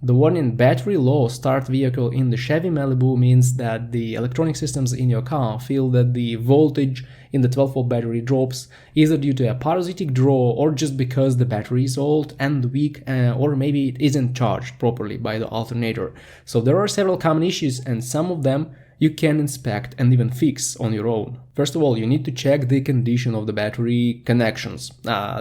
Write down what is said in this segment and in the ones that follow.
The warning battery low start vehicle in the Chevy Malibu means that the electronic systems in your car feel that the voltage in the 12-volt battery drops either due to a parasitic draw or just because the battery is old and weak, or maybe it isn't charged properly by the alternator. So there are several common issues, and some of them you can inspect and even fix on your own. First of all, you need to check the condition of the battery connections.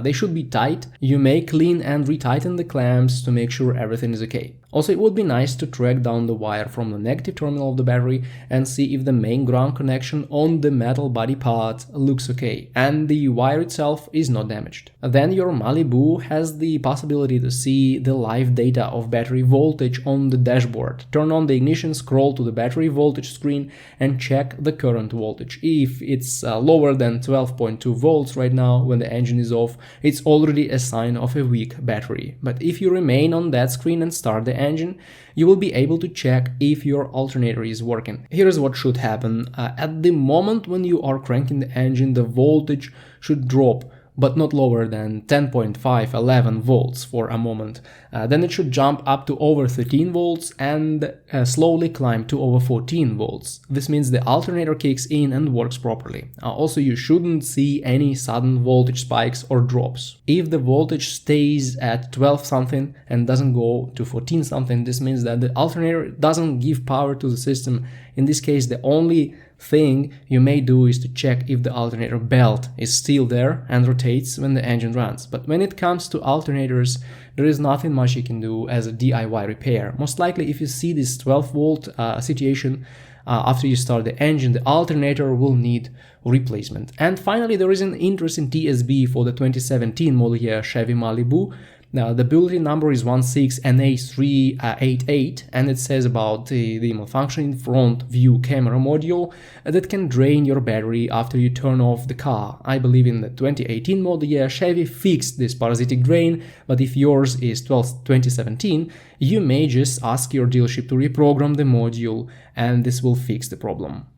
They should be tight. You may clean and retighten the clamps to make sure everything is okay. Also, it would be nice to track down the wire from the negative terminal of the battery and see if the main ground connection on the metal body part looks okay and the wire itself is not damaged. Then your Malibu has the possibility to see the live data of battery voltage on the dashboard. Turn on the ignition, scroll to the battery voltage screen and check the current voltage. If it's lower than 12.2 volts right now when the engine is off, it's already a sign of a weak battery. But if you remain on that screen and start the engine, you will be able to check if your alternator is working. Here's what should happen. At the moment when you are cranking the engine, the voltage should drop, but not lower than 10.5-11 volts for a moment. Then it should jump up to over 13 volts and slowly climb to over 14 volts. This means the alternator kicks in and works properly. Also, you shouldn't see any sudden voltage spikes or drops. If the voltage stays at 12 something and doesn't go to 14 something, this means that the alternator doesn't give power to the system. In this case, the only thing you may do is to check if the alternator belt is still there and rotates when the engine runs. But when it comes to alternators, there is nothing much you can do as a DIY repair. Most likely, if you see this 12-volt situation after you start the engine, the alternator will need replacement. And finally, there is an interesting TSB for the 2017 model year Chevy Malibu. Now, the bulletin number is 16NA388, and it says about the malfunctioning front view camera module that can drain your battery after you turn off the car. I believe in the 2018 model year Chevy fixed this parasitic drain, but if yours is 2017, you may just ask your dealership to reprogram the module and this will fix the problem.